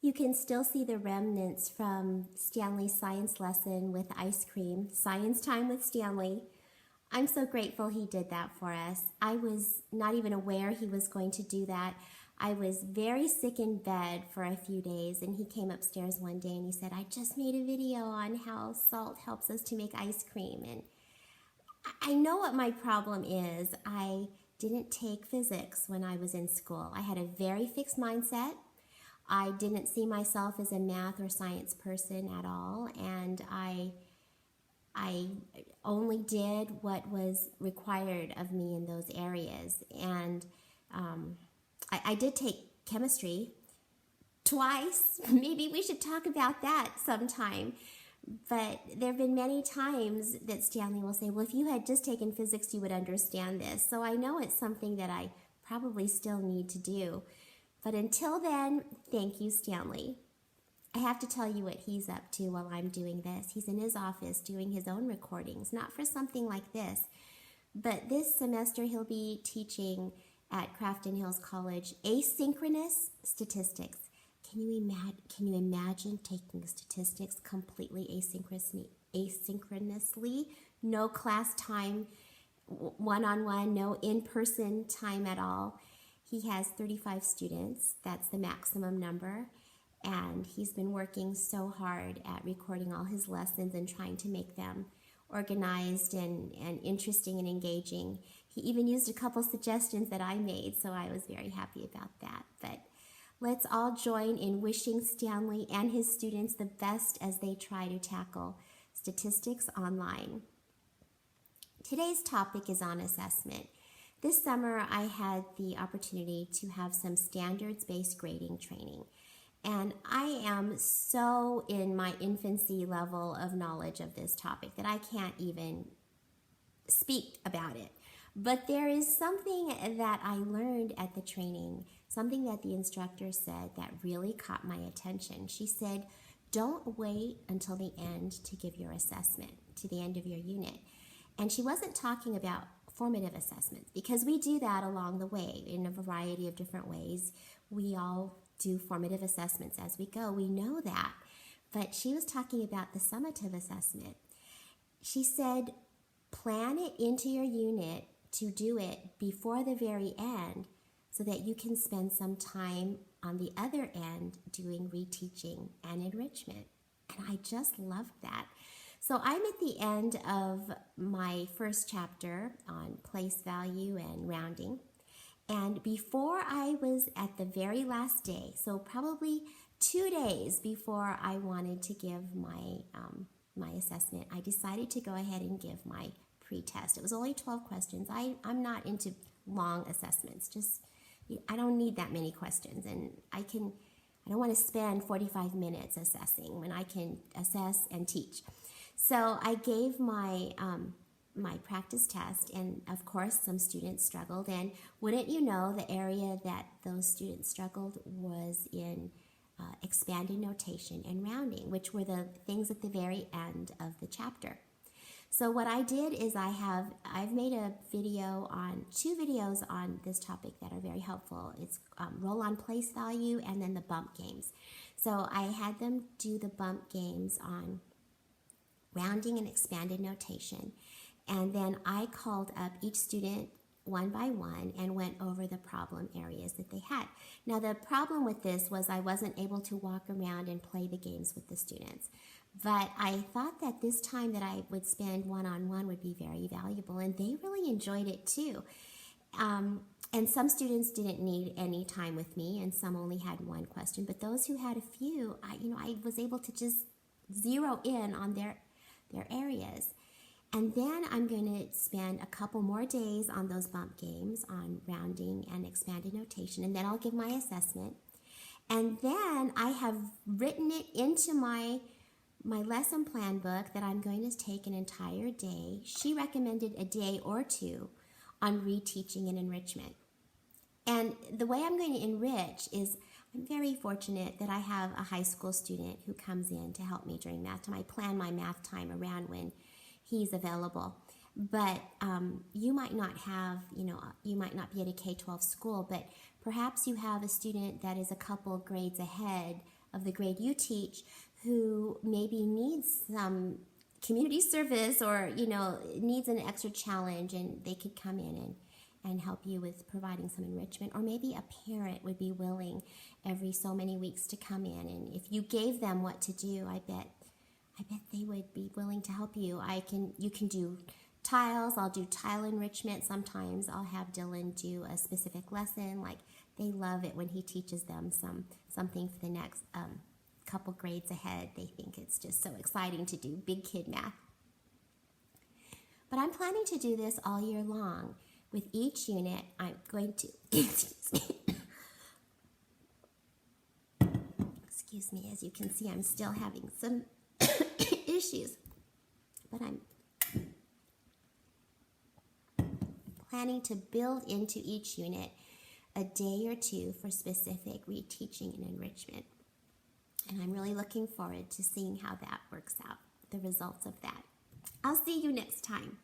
You can still see the remnants from Stanley's science lesson with ice cream, science time with Stanley. I'm so grateful he did that for us. I was not even aware he was going to do that. I was very sick in bed for a few days, and he came upstairs one day and he said, I just made a video on how salt helps us to make ice cream. And I know what my problem is. I didn't take physics when I was in school. I had a very fixed mindset. I didn't see myself as a math or science person at all, and I only did what was required of me in those areas. And I did take chemistry twice. Maybe we should talk about that sometime. But there have been many times that Stanley will say, well, if you had just taken physics, you would understand this. So I know it's something that I probably still need to do. But until then, thank you, Stanley. I have to tell you what he's up to while I'm doing this. He's in his office doing his own recordings, not for something like this, but this semester he'll be teaching at Crafton Hills College asynchronous statistics. Can you imagine taking statistics completely asynchronously? No class time, one-on-one, no in-person time at all. He has 35 students. That's the maximum number. And he's been working so hard at recording all his lessons and trying to make them organized and interesting and engaging. He even used a couple suggestions that I made, so I was very happy about that. But let's all join in wishing Stanley and his students the best as they try to tackle statistics online. Today's topic is on assessment. This summer, I had the opportunity to have some standards-based grading training. And I am so in my infancy level of knowledge of this topic that I can't even speak about it. But there is something that I learned at the training, something that the instructor said that really caught my attention. She said, don't wait until the end to give your assessment, to the end of your unit. And she wasn't talking about formative assessments, because we do that along the way in a variety of different ways. We all do formative assessments as we go. We know that. But she was talking about the summative assessment. She said, plan it into your unit to do it before the very end so that you can spend some time on the other end doing reteaching and enrichment. And I just loved that. So I'm at the end of my first chapter on place value and rounding. And before I was at the very last day, so probably 2 days before I wanted to give my assessment, I decided to go ahead and give my pre-test. It was only 12 questions. I'm not into long assessments. I don't need that many questions, and I don't want to spend 45 minutes assessing when I can assess and teach. So I gave my practice test, and of course some students struggled, and wouldn't you know, the area that those students struggled was in expanded notation and rounding, which were the things at the very end of the chapter. So what I did is I've made two videos on this topic that are very helpful. It's roll on place value and then the bump games. So I had them do the bump games on rounding and expanded notation. And then I called up each student one by one and went over the problem areas that they had. Now, the problem with this was I wasn't able to walk around and play the games with the students. But I thought that this time that I would spend one-on-one would be very valuable, and they really enjoyed it too. And some students didn't need any time with me, and some only had one question. But those who had a few, I was able to just zero in on their areas. And then I'm going to spend a couple more days on those bump games, on rounding and expanded notation, and then I'll give my assessment. And then I have written it into my lesson plan book that I'm going to take an entire day. She recommended a day or two on reteaching and enrichment. And the way I'm going to enrich is, I'm very fortunate that I have a high school student who comes in to help me during math time. I plan my math time around when he's available. But you might not have, you might not be at a K-12 school, but perhaps you have a student that is a couple grades ahead of the grade you teach who maybe needs some community service or, needs an extra challenge, and they could come in and help you with providing some enrichment. Or maybe a parent would be willing every so many weeks to come in, and if you gave them what to do, I bet they would be willing to help you. You can do tiles. I'll do tile enrichment. Sometimes I'll have Dylan do a specific lesson. Like, they love it when he teaches them something for the next couple grades ahead. They think it's just so exciting to do big kid math. But I'm planning to do this all year long. With each unit, I'm going to, excuse me, as you can see, I'm still having some issues, but I'm planning to build into each unit a day or two for specific reteaching and enrichment. And I'm really looking forward to seeing how that works out, the results of that. I'll see you next time.